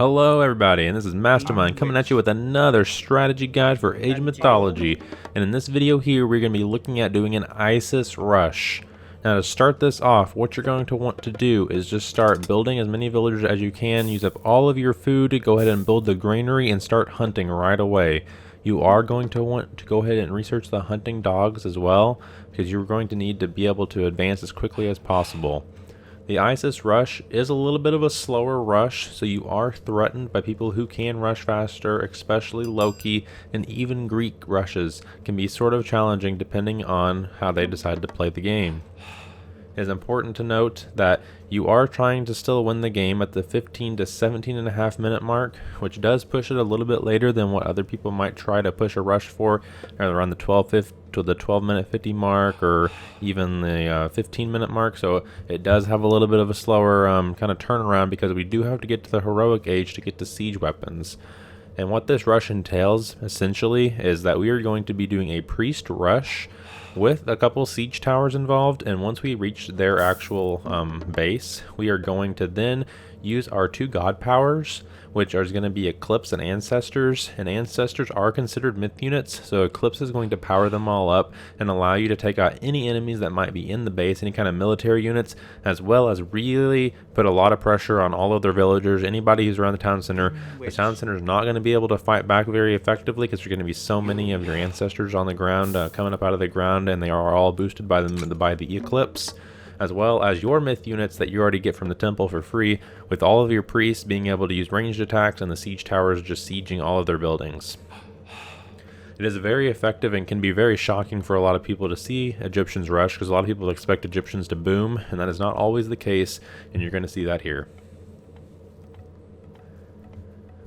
Hello everybody, and this is Mastermind coming at you with another strategy guide for Age of Mythology. And in this video here, we're going to be looking at doing an ISIS rush. Now to start this off, what you're going to want to do is just start building as many villagers as you can, use up all of your food, go ahead and build the granary and start hunting right away. You are going to want to go ahead and research the hunting dogs as well, because you're going to need to be able to advance as quickly as possible. The ISIS rush is a little bit of a slower rush, so you are threatened by people who can rush faster, especially Loki, and even Greek rushes can be sort of challenging depending on how they decide to play the game. It is important to note that you are trying to still win the game at the 15 to 17.5 minute mark, which does push it a little bit later than what other people might try to push a rush for, around the 12 minute 50 mark or even the 15 minute mark. So it does have a little bit of a slower kind of turnaround, because we do have to get to the heroic age to get to siege weapons. And what this rush entails essentially is that we are going to be doing a priest rush with a couple siege towers involved, and once we reach their actual base, we are going to then use our two god powers, which are going to be Eclipse and Ancestors. And Ancestors are considered myth units, so Eclipse is going to power them all up and allow you to take out any enemies that might be in the base, any kind of military units, as well as really put a lot of pressure on all of their villagers, anybody who's around the town center. The town center is not going to be able to fight back very effectively, because there's going to be so many of your Ancestors on the ground, coming up out of the ground, and they are all boosted by the Eclipse, as well as your myth units that you already get from the temple for free, with all of your priests being able to use ranged attacks and the siege towers just sieging all of their buildings. It is very effective and can be very shocking for a lot of people to see Egyptians rush, because a lot of people expect Egyptians to boom, and that is not always the case, and you're going to see that here.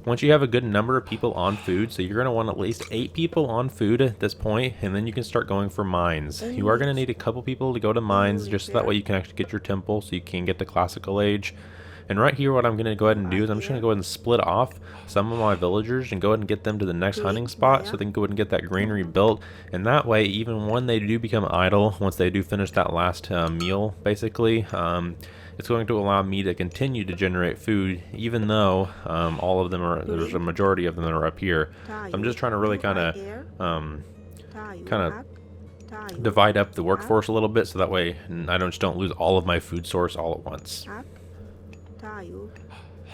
Once you have a good number of people on food, so you're going to want at least 8 people on food at this point, and then you can start going for mines. You are going to need a couple people to go to mines, just so that way you can actually get your temple, so you can get the classical age. And right here, what I'm going to go ahead and do is I'm just going to go ahead and split off some of my villagers and go ahead and get them to the next hunting spot, so they can go ahead and get that granary built. And that way, even when they do become idle, once they do finish that last meal, basically, it's going to allow me to continue to generate food, even though all of them there's a majority of them that are up here. So I'm just trying to really kind of divide up the workforce a little bit, so that way I don't lose all of my food source all at once.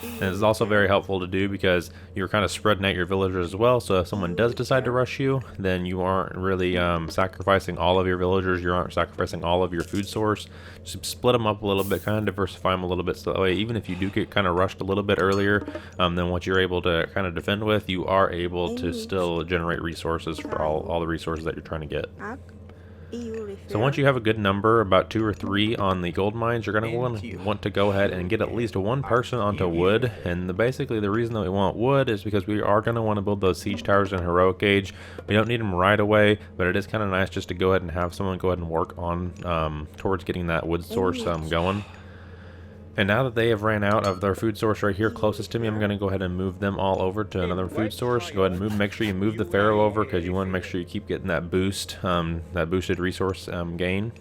And it's also very helpful to do, because you're kind of spreading out your villagers as well, so if someone does decide to rush you, then you aren't really sacrificing all of your villagers, you aren't sacrificing all of your food source. Just split them up a little bit, kind of diversify them a little bit, so that way even if you do get kind of rushed a little bit earlier than what you're able to kind of defend with, you are able to still generate resources for all the resources that you're trying to get. So once you have a good number, about 2 or 3 on the gold mines, you're going to want to go ahead and get at least one person onto wood. And basically the reason that we want wood is because we are going to want to build those siege towers in heroic age. We don't need them right away, but it is kind of nice just to go ahead and have someone go ahead and work on towards getting that wood source going. And now that they have ran out of their food source right here closest to me, I'm going to go ahead and move them all over to another food source. Go ahead and make sure you move the pharaoh over, because you want to make sure you keep getting that boost, that boosted resource gain.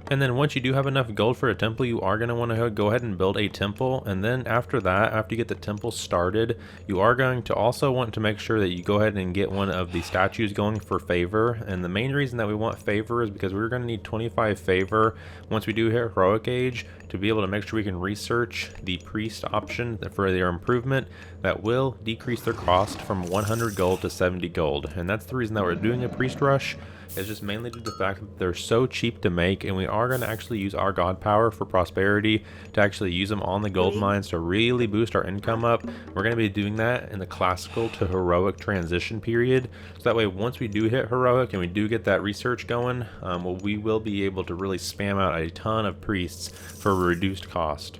And then once you do have enough gold for a temple, you are going to want to go ahead and build a temple. And then after that, after you get the temple started, you are going to also want to make sure that you go ahead and get one of the statues going for favor. And the main reason that we want favor is because we're going to need 25 favor once we do hit heroic age, to be able to make sure we can research the priest option for their improvement that will decrease their cost from 100 gold to 70 gold. And that's the reason that we're doing a priest rush. It's just mainly due to the fact that they're so cheap to make, and we are going to actually use our god power for prosperity to actually use them on the gold mines to really boost our income up. We're going to be doing that in the classical to heroic transition period, so that way once we do hit heroic and we do get that research going, we will be able to really spam out a ton of priests for a reduced cost.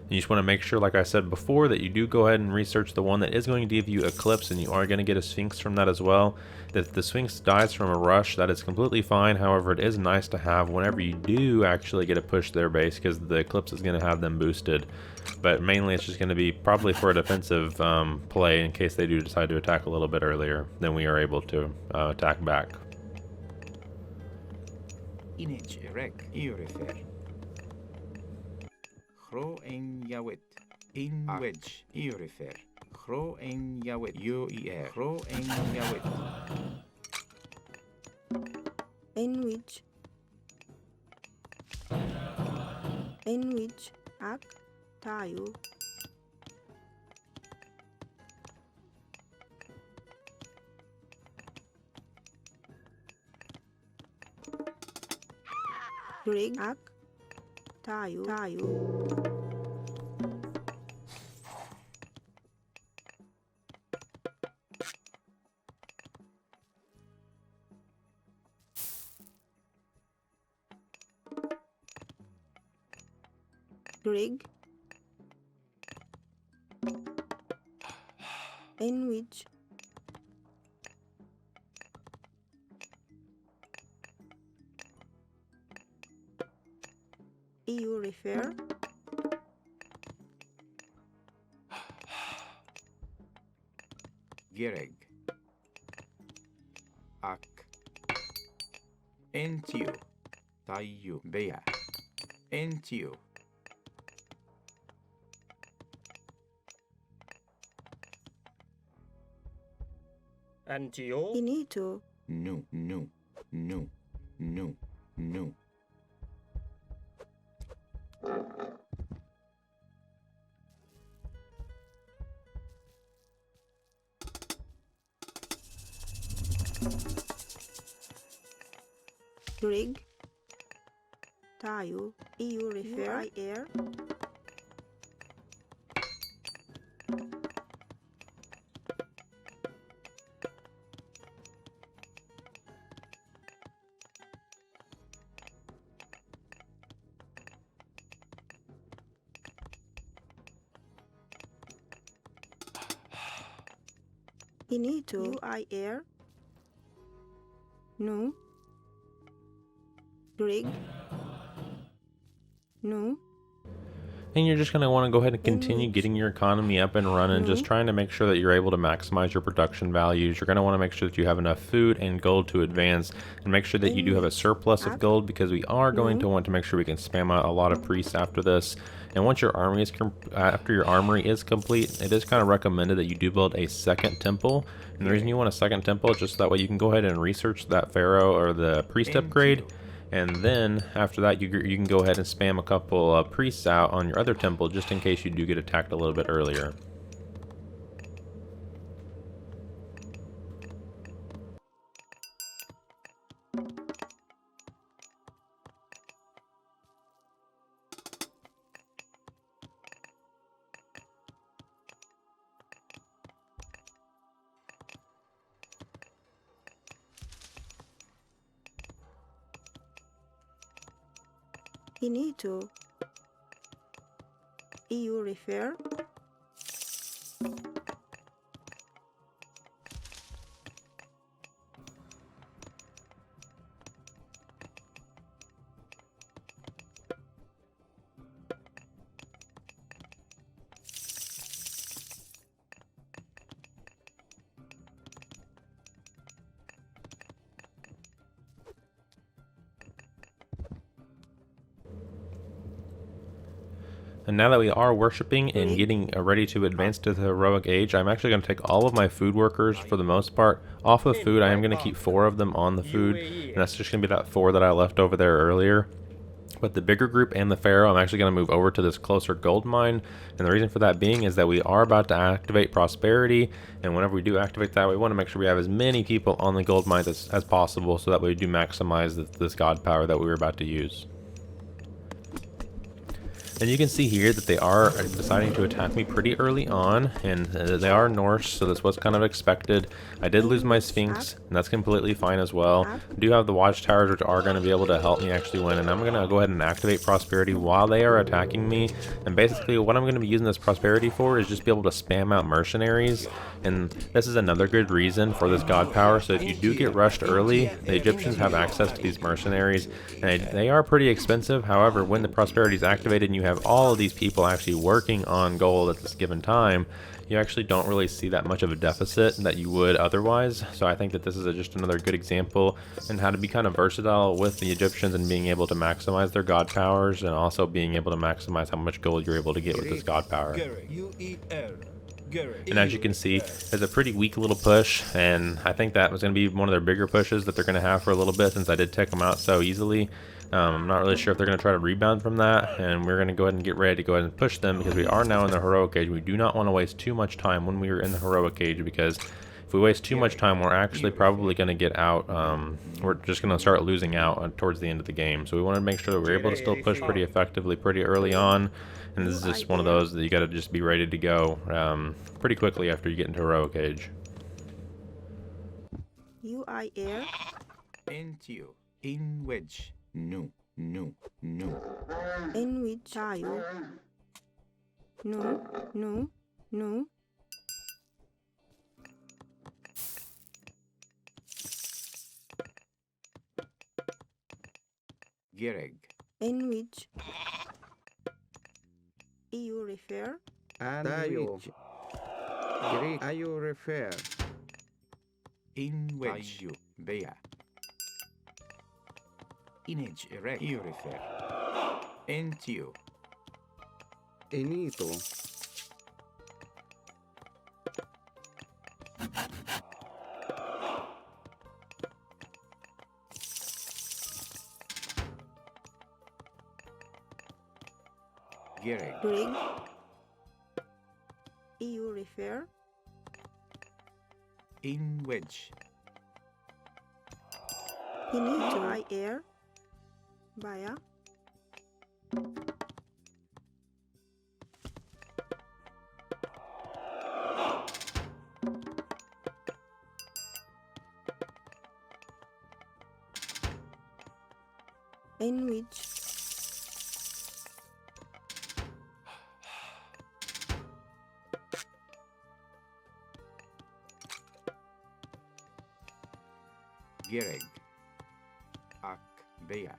You just want to make sure, like I said before, that you do go ahead and research the one that is going to give you Eclipse, and you are going to get a Sphinx from that as well. If the Sphinx dies from a rush, that is completely fine. However, it is nice to have whenever you do actually get a push their base, because the Eclipse is going to have them boosted. But mainly it's just going to be probably for a defensive play in case they do decide to attack a little bit earlier than we are able to attack back. Inich erek iurifer. Gro en jawit. In wedge iurifer. Gro en jawit. Yo ier. Gro en jawit. In which ak tayo rig ak tayo rig in which you refer Gereg. Ak. Entio. Tayo. Bea. Entio. Antio. inito No. rig tayo you refer air inito you air no rig no And you're just going to want to go ahead and continue getting your economy up and running, just trying to make sure that you're able to maximize your production values. You're going to want to make sure that you have enough food and gold to advance, and make sure that you do have a surplus of gold, because we are going to want to make sure we can spam out a lot of priests after this. And once your army is after your armory is complete, it is kind of recommended that you do build a second temple. And the reason you want a second temple is just so that way you can go ahead and research that pharaoh or the priest upgrade. And then after that, you can go ahead and spam a couple priests out on your other temple, just in case you do get attacked a little bit earlier. inito you refer And now that we are worshiping and getting ready to advance to the heroic age, I'm actually going to take all of my food workers, for the most part, off of food. I am going to keep 4 of them on the food, and that's just going to be that 4 that I left over there earlier. But the bigger group and the pharaoh, I'm actually going to move over to this closer gold mine. And the reason for that being is that we are about to activate prosperity. And whenever we do activate that, we want to make sure we have as many people on the gold mines as possible, so that we do maximize this god power that we were about to use. And you can see here that they are deciding to attack me pretty early on, and they are Norse, so this was kind of expected. I did lose my Sphinx, and that's completely fine as well. I do have the watchtowers, which are going to be able to help me actually win, and I'm going to go ahead and activate prosperity while they are attacking me. And basically what I'm going to be using this prosperity for is just be able to spam out mercenaries, and this is another good reason for this god power. So if you do get rushed early, the Egyptians have access to these mercenaries, and they are pretty expensive. However, when the prosperity is activated and you have all of these people actually working on gold at this given time, you actually don't really see that much of a deficit that you would otherwise. So I think that this is just another good example in how to be kind of versatile with the Egyptians and being able to maximize their god powers, and also being able to maximize how much gold you're able to get with this god power. And as you can see, it's a pretty weak little push, and I think that was going to be one of their bigger pushes that they're going to have for a little bit, since I did take them out so easily. I'm not really sure if they're going to try to rebound from that, and we're going to go ahead and get ready to go ahead and push them, because we are now in the heroic age. We do not want to waste too much time when we are in the heroic age, because if we waste too much time, we're actually probably going to get out. We're just going to start losing out towards the end of the game. So we want to make sure that we're able to still push pretty effectively pretty early on. And this is just one of those that you got to just be ready to go pretty quickly after you get into heroic age. UI air. Into. In wedge. No. No. No. In which tayo. No. No. No. Gereg. In which you refer. And which Greek you refer. In wedge. You. Bea. Inage erect. You refer. Into. Inito. Gereg. Rig. You refer. In wedge. Into I air. Baya. In which Gereg. Ak. Bea.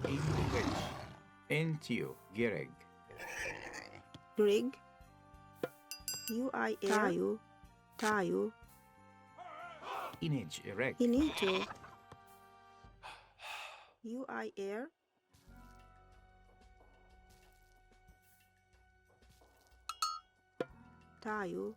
In wedge. Into. Gereg. rig. UI air. Tayo. Tayo. Inage erect. Inito. UI air. Tayo.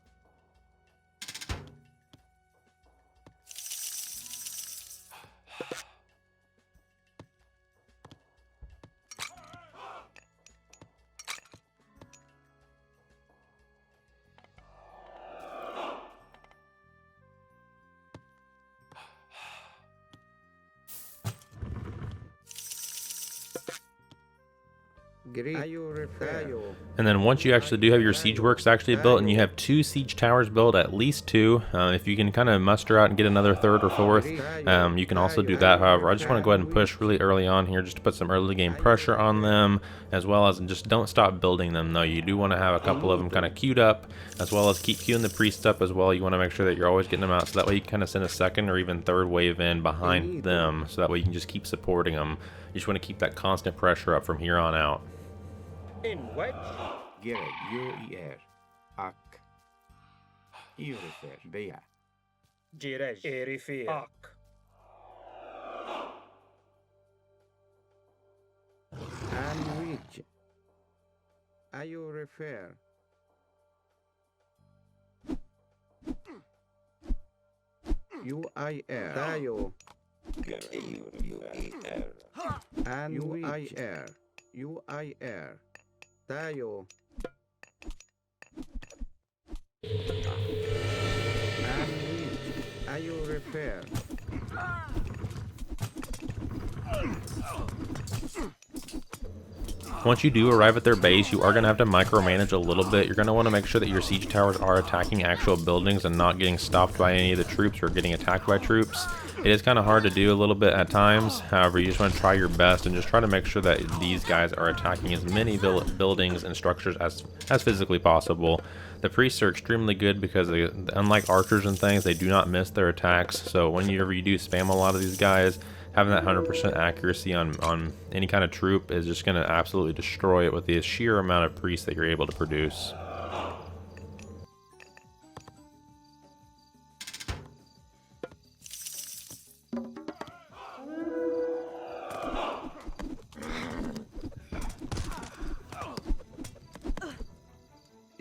Greek you refer. And then once you actually do have your siege works actually built, and you have 2 siege towers built, at least 2, if you can kind of muster out and get another 3rd or 4th, you can also do that. However, I just want to go ahead and push really early on here just to put some early game pressure on them, as well as just don't stop building them though. You do want to have a couple of them kind of queued up, as well as keep queuing the priest up as well. You want to make sure that you're always getting them out, so that way you can kind of send a 2nd or even 3rd wave in behind them, so that way you can just keep supporting them. You just want to keep that constant pressure up from here on out. In wedge. Gereg. UER. Ak. You refer. Bea. Girej. Erifer. Ak. And which you refer. UIR. Tayo. And UIR. UIR. Tayo. And which you refer. Once you do arrive at their base, you are going to have to micromanage a little bit. You're going to want to make sure that your siege towers are attacking actual buildings and not getting stopped by any of the troops or getting attacked by troops. It is kind of hard to do a little bit at times. However, you just want to try your best and just try to make sure that these guys are attacking as many buildings and structures as physically possible. The priests are extremely good because unlike archers and things, they do not miss their attacks. So whenever you do spam a lot of these guys, having that 100% accuracy on any kind of troop is just going to absolutely destroy it with the sheer amount of priests that you're able to produce.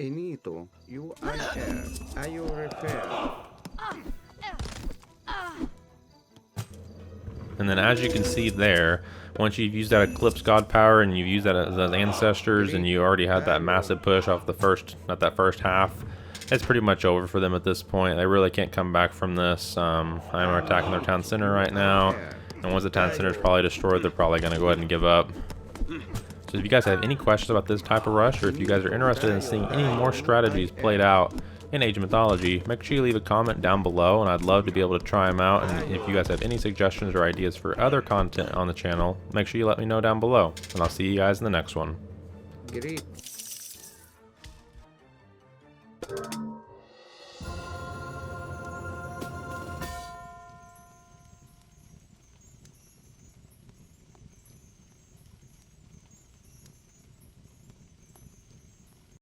Enito, you are you repair. And then as you can see there, once you've used that Eclipse God power and you've used that as ancestors and you already had that massive push off the first, not that first half, it's pretty much over for them at this point. They really can't come back from this. I'm attacking their town center right now. And once the town center is probably destroyed, they're probably going to go ahead and give up. So if you guys have any questions about this type of rush, or if you guys are interested in seeing any more strategies played out in Age of Mythology, make sure you leave a comment down below, and I'd love to be able to try them out. And if you guys have any suggestions or ideas for other content on the channel, make sure you let me know down below. And I'll see you guys in the next one. Great.